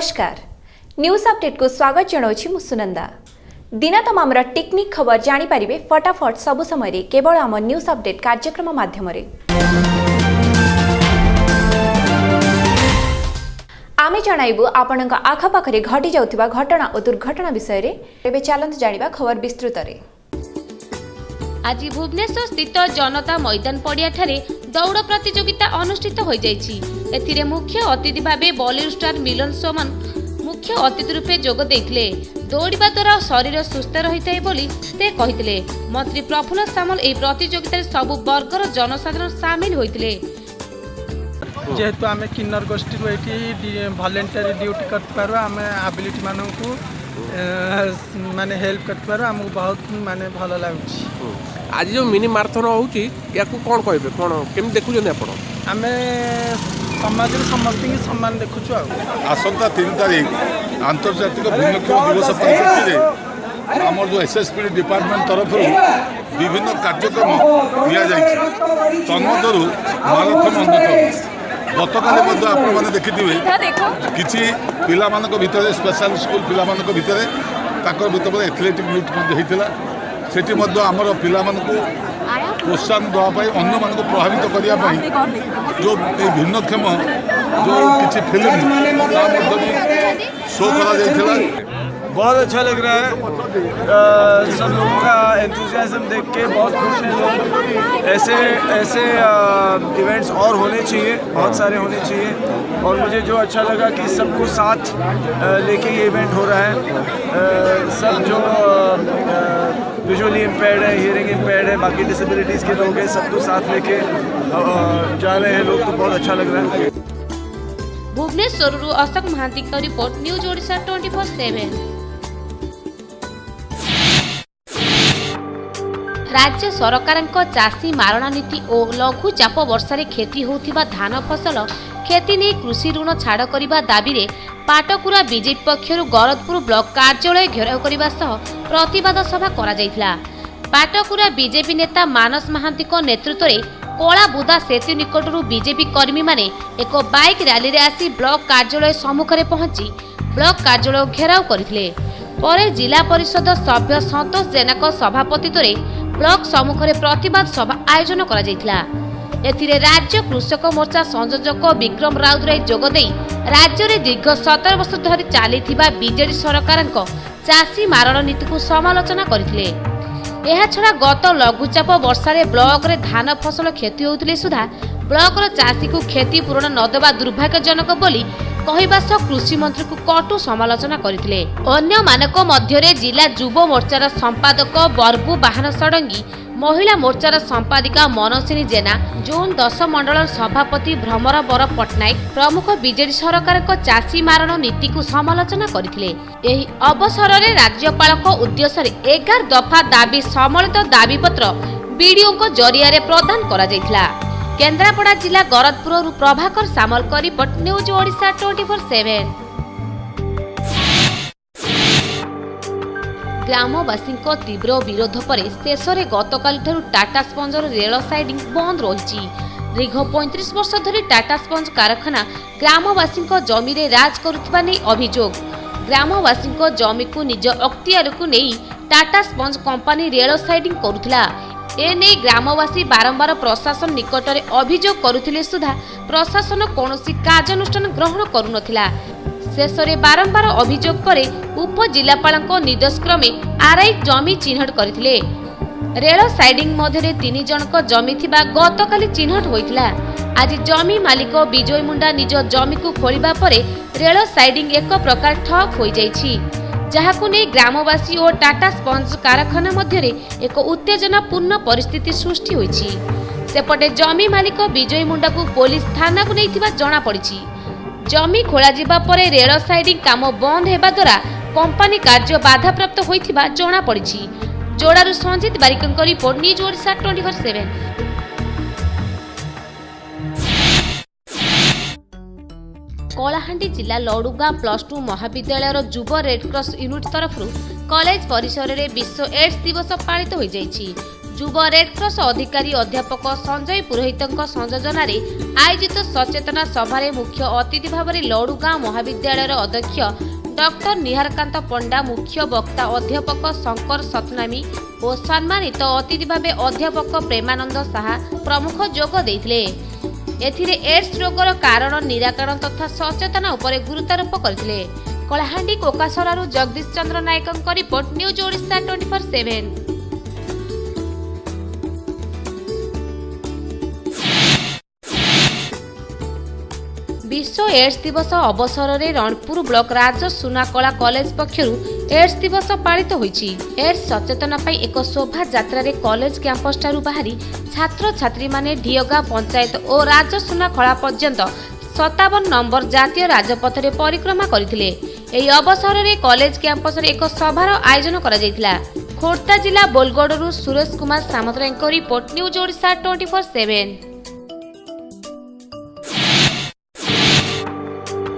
नमस्कार news update को स्वागत जनाऊँगी मु सुनंदा। दिन तमाम टेक्निक खबर जानीपारे फटाफट सबु समय केवल आम न्यूज अपडेट कार्यक्रम माध्यम आमे जणाइबु आपणक आखपाखरे घटी जाउथिबा घटना और दुर्घटना विषय रे। चलंत जानिबा खबर विस्तृत रे। आज भुवनेश्वर स्थित जनता मैदान पड़िया ठारे दौड़ प्रतियोगिता अनुष्ठित हो जाइछि। एथिरे मुख्य अतिथि भावे बॉलीवुड स्टार मिलन सोमन मुख्य अतिथि रूपे जोग देइथिले। दौड़िबा द्वारा शरीर सुस्थ रहिथाय बोली ते कहिथिले। मंत्री प्रफुल्ल सामल एही प्रतियोगिता सबु वर्गर जनसाधारण सामिल होइथिले। जेहेतु आम किन्नर गोष्ठी भलेंटियर ड्यूटी कर आम एबिलिटी मानू माने हेल्प कर आमको बहुत माने भल लगुच। आज जो मिनी माराथन होउची याकू कोन कहबे कोन केम देखु जने आपण आमे समाज रे समस्त की सम्मान देखुछु। आसंता 3 तारीख अंतर्जातिक भिन्नक्षम दिवस परिप्रेक्षी रे हमर जो एसएसपी डिपार्टमेंट तरफ विभिन्न कार्यक्रम दिया जाइछि। तन्मध्यरु माराथन अन्यतम। गतकाली मध्य आपण माने देखिथिबे किछि पिला मानक भितरे स्पेशल स्कूल पिला मानक भितरे ताकर भितर एथलेटिक मीट मध्य हेतिला। सेठी मध्य हमर पिला मानक प्रोत्साहन देवा पाई अन्य मानक प्रभावित करिया पाई जो भिन्नक्षम जो किछि फिल्म ता मध्य भी शो करा जाइथिला। बहुत अच्छा लग रहा है। सब लोगों का एंथुसियाज्म देख के बहुत खुश हैं लोग। ऐसे इवेंट्स और होने चाहिए, बहुत सारे होने चाहिए। और मुझे जो अच्छा लगा कि सबको साथ लेके ये इवेंट हो रहा है। सब जो विजुअली इम्पेयर्ड है, हियरिंग इम्पेयर्ड है, बाकी डिसेबिलिटीज़ के लोग हैं, सबको साथ लेके जा रहे हैं लोग, तो बहुत अच्छा लग रहा है। भुवनेश्वर अशोक महांती का रिपोर्ट न्यूज ओडिशा 24/7। राज्य सरकार चाषी मारणा नीति और लघु चाप वर्षा क्षति होतिबा धान फसल क्षति नहीं कृषि ऋण छाड़ करने दाबी रे पाटकुरा बीजेपी पक्षर गरदपुर ब्लॉक कार्यालय घेराव करने सह प्रतिवाद सभा करा जायथिला। पाटकुरा बीजेपी नेता मानस महांती नेतृत्व में कला बुदा सेतु निकटरू बीजेपी कर्मी माने एक बाइक रैली रे आसी ब्लॉक कार्यालय सम्मुख में पहुंची ब्लॉक कार्यालय घेराव करथिले। परे जिला परिषद सभ्य संतोष जेना सभापतित्व ब्लॉक सम्मुख में प्रतिवाद सभा आयोजन करा जायथिला। एथिरे राज्य कृषक मोर्चा संयोजक विक्रम राउतराय जोगदे राज्य में दीर्घ 17 वर्ष धरी चलीथिबा बीजेडी सरकार चाषी मारण नीति को समालोचना करथिले। यह छड़ा गत लघुचाप वर्षा ब्लॉक रे धान फसल क्षति होउथिले सुधा ब्लॉक रो चाषी को क्षतिपूरण न देवा दुर्भाग्यजनक बोली कहवा सह कृषि मंत्री को कटु समालोचना करथिले। अन्य मानक मध्य जिला युव मोर्चार संपादक बरबू बाहन षडंगी, महिला मोर्चार संपादिका मनसिनी जेना, जोन 10 मंडल सभापति भ्रमर बर पट्टनायक प्रमुख बीजेडी सरकार चाषी मारण नीति को समालोचना करथिले। एही अवसर में राज्यपाल उद्देश्य 11 दफा दाबी सम्मिलित दाबीपत्र बीडीओ जरिया प्रदान करा जायथिला। केन्द्रापड़ा जिला गरदपुर प्रभाकर सामल का रिपोर्ट न्यूज ओडिशा 24/7। ग्रामवासी तीव्र विरोध पर शेष में गतकाली टाटा स्पंजर रेल साइडिंग बंद रही। दीर्घ 35 वर्ष धरी टाटा स्पंज कारखाना ग्रामवासी जमी रे राज करुवा नहीं अभियोग। ग्रामवासी जमी को निज अख्तियार को नहीं Tata sponge company rail siding करुला। एने ग्रामवासी बारंबार प्रशासन निकट में अभियोग करुथिले सुधा प्रशासन कौनसी कार्यानुष्ठान ग्रहण करुनथिला। शेष में बारंबार अभियोग पर उपजिलापाल निर्देश क्रमे आरआई जमी चिन्हट करथिले। रेल साइडिंग मध्य 3 जनक जमी थिबा गतकाली चिन्हट होइथिला। आज जमी मालिक विजय मुंडा निज जमी को खोलिबा परे रेल साइडिंग एक प्रकार ठप हो जाइछि, जहाकु नै ग्रामवासी और टाटा स्पंज कारखाना मध्य एक उत्तेजनापूर्ण परिस्थिति सृष्टि होइछि। सेपटे जमी मालिक विजय मुंडा को पुलिस थाना को नैथिबा जना पड़िछि। जमी खोला जिबा परे रेल साइडिंग काम बंद हेबा द्वारा कंपनी कार्य बाधाप्राप्त होइथिबा जना पड़िछि। जोड़ारू संजीत बारिकଙ୍କ रिपोर्ट न्यूज ओडिशा 24/7। कलाहांडी जिला लडुगां +2 महाविद्यालय युव रेडक्रॉस यूनिट तरफ कॉलेज परिसर में विश्व एड्स दिवस पालित हो जाइछि। ଯୁବ ରେଡ୍କ୍ରସ ଅଧିକାରୀ ଅଧ୍ୟାପକ ସଞ୍ଜୟ ପୁରୋହିତଙ୍କ ସଂଯୋଜନାରେ ଆୟୋଜିତ ସଚେତନା ସଭାରେ ମୁଖ୍ୟ ଅତିଥି ଭାବରେ ଲଡୁଗାଁ ମହାବିଦ୍ୟାଳୟର ଅଧ୍ୟକ୍ଷ ଡକ୍ଟର ନିହାରକାନ୍ତ ପଣ୍ଡା, ମୁଖ୍ୟ ବକ୍ତା ଅଧ୍ୟାପକ ଶଙ୍କର ସତନାମୀ ଓ ସମ୍ମାନିତ ଅତିଥି ଭାବେ ଅଧ୍ୟାପକ ପ୍ରେମାନନ୍ଦ ସାହା ପ୍ରମୁଖ ଯୋଗ ଦେଇଥିଲେ। ଏଥିରେ ଏଡ୍ସ ରୋଗର କାରଣ, ନିରାକରଣ ତଥା ସଚେତନା ଉପରେ ଗୁରୁତ୍ୱାରୋପ କରିଥିଲେ। କଳାହାଣ୍ଡି କୋକାସରାରୁ ଜଗଦୀଶ ଚନ୍ଦ୍ର ନାୟକଙ୍କ ରିପୋର୍ଟ, ନ୍ୟୁଜ୍ ଓଡ଼ିଶା 24/7। विश्व एड्स दिवस अवसर में रणपुर ब्लॉक राज सुनाकला कॉलेज पक्षर एड्स दिवस पालित होईछि। एड्स सचेतना पाई एक शोभा यात्रा रे कॉलेज कैंपस ठारू बाहरी छात्र छात्री माने ढियोगा पंचायत और राज सुनाकला पर्यंत 57 नंबर जातीय राजपथ रे परिक्रमा करथिले। एही अवसर में कॉलेज कैंपस रे एक सभार आयोजन करा जायतिला। खोर्धा जिला बोलगड़रू सुरेश कुमार सामंतरायଙ୍କ रिपोर्ट, न्यूज ओडिशा 24/7।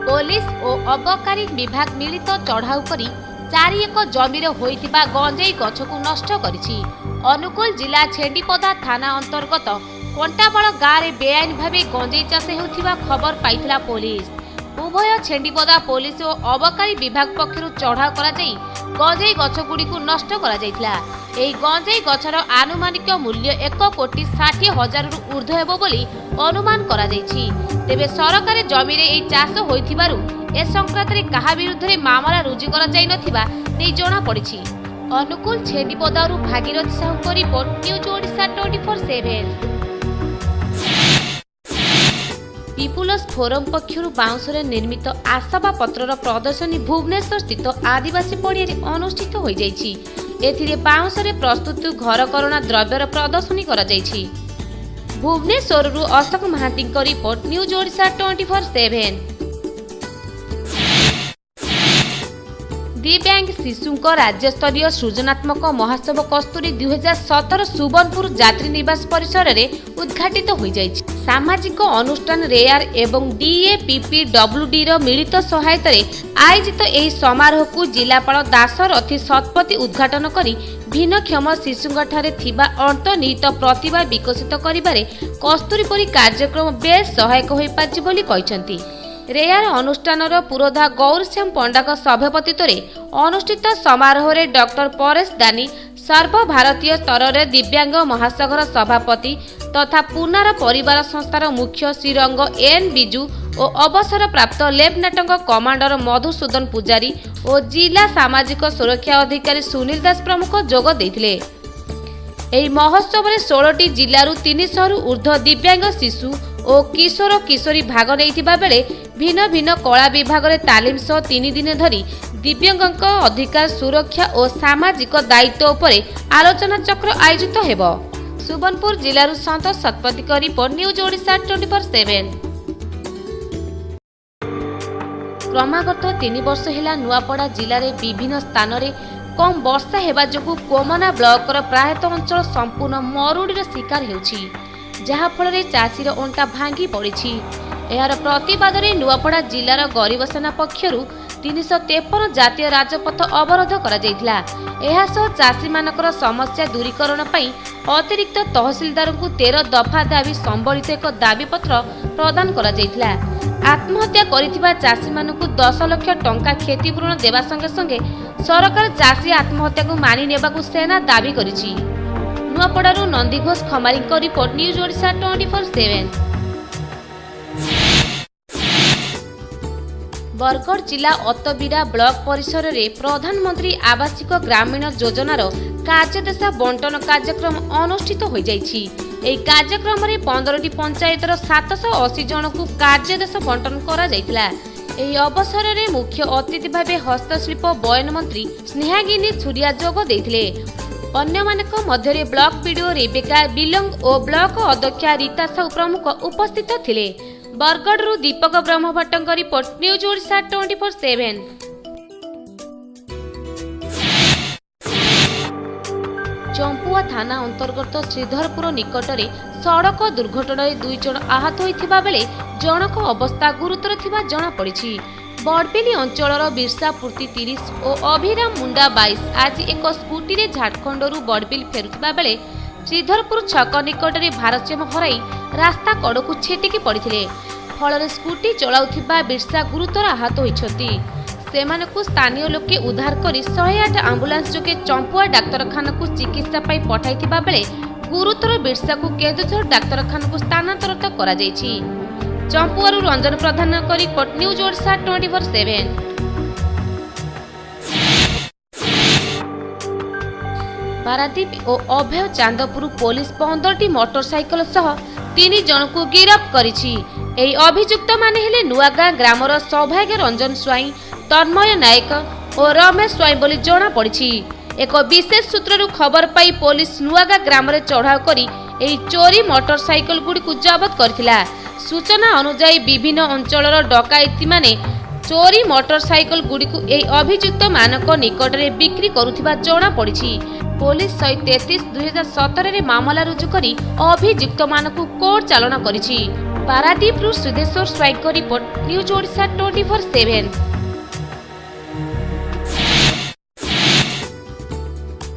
पुलिस और अबकारी विभाग मिलित चढ़ाऊ करी 4 एकर जमीर होइतिबा गंजेई गछ को नष्ट करिछि। अनुकूल जिला छेडीपदा थाना अंतर्गत कंटाबाड़ गाँव में बेआईन भाव गंजेई चाष होउथिबा खबर पाइथिला पुलिस। उभय छेडीपदा पुलिस और अबकारी विभाग पक्षरु चढ़ाऊ करा जाई गंजेई गछ गुडी को नष्ट करा जाइथिला। एही गंजेई गछर आनुमानिक मूल्य 1,60,00,000 रु ऊर्ध्व हेबो बोली अनुमान करा जाइछि। तेबे सरकारी जमी रे एही चाष होइथिबारु ए संक्रांत रे कहा विरुद्ध रे मामला रुजु करा जाई नथिबा नै जणा पड़िछि। अनुकूल छेडीपदारु भागीरथ साहुଙ୍କ report, news Odisha 24/7। People's forum पक्षरु बाउंसरे निर्मित आसवा पत्रर प्रदर्शनी भुवनेश्वर स्थित आदिवासी पड़िया रे अनुष्ठित होई जाइछि। एथिरे बाउंसरे प्रस्तुत घरकरणा द्रव्यर प्रदर्शनी करा जाइछि। भुवनेश्वररू अशोक महांतीଙ୍କ रिपोर्ट, न्यूज ओडिशा 24/7। दिव्यांग शिशुଙ୍କ राज्यस्तरीय सृजनात्मक महोत्सव कस्तूरी 2017 सुबर्णपुर यात्री निवास परिसर में उद्घाटित हो जाइछि। सामाजिक अनुष्ठान रेयर एवं DAPPWD मिलित सहायता आयोजित एही समारोह को जिलापाल दासरथी शतपथी उद्घाटन करी भिन्नक्षम शिशुंठारे थिबा अंतर्निहित प्रतिभा विकसित करिबारे कस्तूरी परी कार्यक्रम बेस सहायक होई पाछि बोली कहिसंती। रेयर अनुष्ठानर पुरोधा गौरश्याम पंडा सभापतित्व अनुष्ठित समारोह में डॉक्टर परेश दानी, सर्वभारतीय स्तर में दिव्यांग महासंघर सभापति तथा पुनार परिवार संस्थार मुख्य श्रीरंग एन बिजू और अवसर प्राप्त लेफ्टिनेंट कमांडर मधुसूदन पुजारी और जिला सामाजिक सुरक्षा अधिकारी सुनील दास प्रमुख जोग देथिले। एही महोत्सव में 16टी जिल्लारू 300 रु ऊर्ध्व दिव्यांग शिशु और किशोर किशोरी भाग नैथिबा बेले भिन्न भिन्न कला विभाग में तालीम सह 3 दिन धरी दिव्यांगଙ୍କ अधिकार सुरक्षा और सामाजिक दायित्व उपरे आलोचना चक्र आयोजित हेब। सुबर्णपुर जिलारू संतोष शतपथी रिपोर्ट, न्यूज ओडिशा 24/7। क्रमागत 3 वर्ष हेला नुआपड़ा जिले में विभिन्न स्थान में कम वर्षा हेबा जोगु कोमना ब्लॉकर प्रायतः अंचल संपूर्ण मरुड़ीर शिकार हेउछि, जहा फल चाषीर अंटा भांगी पड़ी। यार प्रतिवाद में नुआपड़ा जिलार गरीब सेना पक्षरु 353 जातीय राजपथ अवरोध करा जायतिला। एहा सह चाषी मानकर समस्या दूरीकरण पई अतिरिक्त तहसीलदार को 13 दफा दाबी संबलित एक दाबी पत्र प्रदान करा जायतिला। आत्महत्या करिथिबा चाषी मानकु 10 लाख टंका क्षतिपूरण देवा संगे संगे सरकार चाषी आत्महत्या को मानि नेबाकु सेना दाबी करिछि। नुआपड़ारू नंदी घोष खमारीଙ୍କ रिपोर्ट, न्यूज ओडिशा 24/7। बरगढ़ जिला अतबिरा ब्लॉक परिसर में प्रधानमंत्री आवासिक ग्रामीण योजनार कार्यदेशा बंटन कार्यक्रम अनुष्ठित हो जाइछि। एही कार्यक्रम में 15टी पंचायतर 780 जन को कार्यदेश बंटन करा जाइतिला। एही अवसर में मुख्य अतिथि भावे हस्तशिल्प बयन मंत्री स्नेहागिनी छुरिया जोग देथिले। अन्य मानक मध्य ब्लॉक पीडीओ रेबेका बिलंग और ब्लॉक अध्यक्ष रीता साहू प्रमुख उपस्थित थिले। बरगढ़ दीपक ब्रह्मभट्टଙ୍କ रिपोर्ट, न्यूज ओडिशा 24/7। चंपुआ थाना अंतर्गत श्रीधरपुर निकट में सड़क दुर्घटना 2 जन आहत होइथिबा बेले जनक अवस्था गुरुतर थिबा जना पड़िछि। बड़बिली अंचलर बिरसापूर्ति 30 और अभिराम मुंडा 22 आज एक स्कूटी रे झारखंडरू बड़बिल फेरुथिबा बेले श्रीधरपुर छक निकटରେ ଭାରସାମ୍ୟ ହରାଇ ରାସ୍ତା କଡ଼କୁ ଛେଟିକି ପଡ଼ିଥିଲେ। ଫଳରେ ସ୍କୁଟି ଚଳାଉଥିବା ବିର୍ସା ଗୁରୁତର ଆହତ ହୋଇଛନ୍ତି। ସେମାନଙ୍କୁ ସ୍ଥାନୀୟ ଲୋକେ ଉଦ୍ଧାର କରି 108 ଆମ୍ବୁଲାନ୍ସ ଯୋଗେ ଚମ୍ପୁଆ ଡାକ୍ତରଖାନାକୁ ଚିକିତ୍ସା ପାଇଁ ପଠାଇଥିବା ବେଳେ ଗୁରୁତର ବିର୍ସାକୁ କେନ୍ଦୁଝର ଡାକ୍ତରଖାନାକୁ ସ୍ଥାନାନ୍ତରିତ କରାଯାଇଛି। ଚମ୍ପୁଆରୁ ରଞ୍ଜନ ପ୍ରଧାନଙ୍କ ରିପୋର୍ଟ ନ୍ୟୁଜ୍ ଓଡ଼ିଶା 24/7। ପାରାଦୀପ ଓ ଅଭୟ ଚାନ୍ଦପୁର ପୋଲିସ 15ଟି ମୋଟରସାଇକେଲ ସହ 3 ଜଣଙ୍କୁ ଗିରଫ କରିଛି। ଏହି ଅଭିଯୁକ୍ତମାନେ ହେଲେ ନୂଆଗାଁ ଗ୍ରାମର ସୌଭାଗ୍ୟ ରଞ୍ଜନ ସ୍ୱାଇଁ, ତନ୍ମୟ ନାୟକ ଓ ରମେଶ ସ୍ୱାଇଁ ବୋଲି ଜଣାପଡ଼ିଛି। ଏକ ବିଶେଷ ସୂତ୍ରରୁ ଖବର ପାଇ ପୋଲିସ ନୂଆଗାଁ ଗ୍ରାମରେ ଚଢ଼ାଉ କରି ଏହି ଚୋରି ମୋଟରସାଇକେଲ ଗୁଡ଼ିକୁ ଜବତ କରିଥିଲା। ସୂଚନା ଅନୁଯାୟୀ ବିଭିନ୍ନ ଅଞ୍ଚଳର ଡକାୟତିମାନେ ଚୋରି ମୋଟରସାଇକେଲ ଗୁଡ଼ିକୁ ଏହି ଅଭିଯୁକ୍ତମାନଙ୍କ ନିକଟରେ ବିକ୍ରି କରୁଥିବା ଜଣାପଡ଼ିଛି। ପୋଲିସ 133/2017ରେ ମାମଲା ରୁଜୁ କରି ଅଭିଯୁକ୍ତମାନଙ୍କୁ କୋର୍ଟ ଚାଲାଣ କରିଛି। ପାରାଦୀପରୁ ସୁଧେଶ୍ୱର ସ୍ୱାଇଁଙ୍କ ରିପୋର୍ଟ ନ୍ୟୁଜ୍ ଓଡ଼ିଶା 24/7।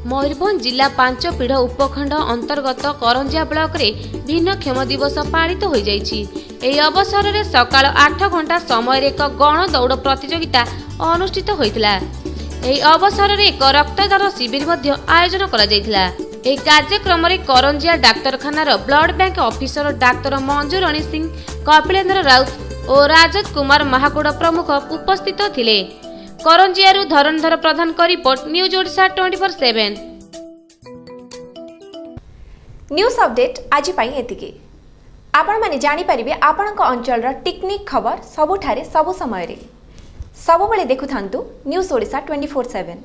ମୟୂରଭଞ୍ଜ ଜିଲ୍ଲା ପାଞ୍ଚପିଢ଼ ଉପଖଣ୍ଡ ଅନ୍ତର୍ଗତ କରଞ୍ଜିଆ ବ୍ଲକରେ ଭିନ୍ନକ୍ଷମ ଦିବସ ପାଳିତ ହୋଇଯାଇଛି। ଏହି ଅବସରରେ ସକାଳ 8 ଘଣ୍ଟା ସମୟରେ ଏକ ଗଣ ଦୌଡ଼ ପ୍ରତିଯୋଗିତା ଅନୁଷ୍ଠିତ ହୋଇଥିଲା। ଏହି ଅବସରରେ ଏକ ରକ୍ତଦାନ ଶିବିର ମଧ୍ୟ ଆୟୋଜନ କରାଯାଇଥିଲା। ଏହି କାର୍ଯ୍ୟକ୍ରମରେ କରଞ୍ଜିଆ ଡାକ୍ତରଖାନାର ବ୍ଲଡ ବ୍ୟାଙ୍କ ଅଫିସର ଡାକ୍ତର ମଞ୍ଜୁରଣୀ ସିଂ, କପିଳେନ୍ଦ୍ର ରାଉତ ଓ ରାଜତ କୁମାର ମହାକୁଡ଼ ପ୍ରମୁଖ ଉପସ୍ଥିତ ଥିଲେ। କରଞ୍ଜିଆରୁ ଧରଣଧର ପ୍ରଧାନଙ୍କ report news Odisha 24/7। News update ଆଜି ପାଇଁ ଏତିକି। ଆପଣମାନେ ଜାଣିପାରିବେ ଆପଣଙ୍କ ଅଞ୍ଚଳର ଟିକନିକ୍ ଖବର ସବୁଠାରେ ସବୁ ସମୟରେ। ସବୁବେଳେ ଦେଖୁଥାନ୍ତୁ ନ୍ୟୁଜ୍ ଓଡ଼ିଶା 24/7।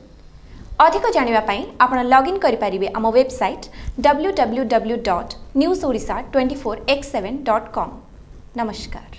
ଅଧିକ ଜାଣିବା ପାଇଁ ଆପଣ ଲଗ୍ଇନ୍ କରିପାରିବେ ଆମ ୱେବସାଇଟ୍ www.newsodisha24x7.com। ନମସ୍କାର।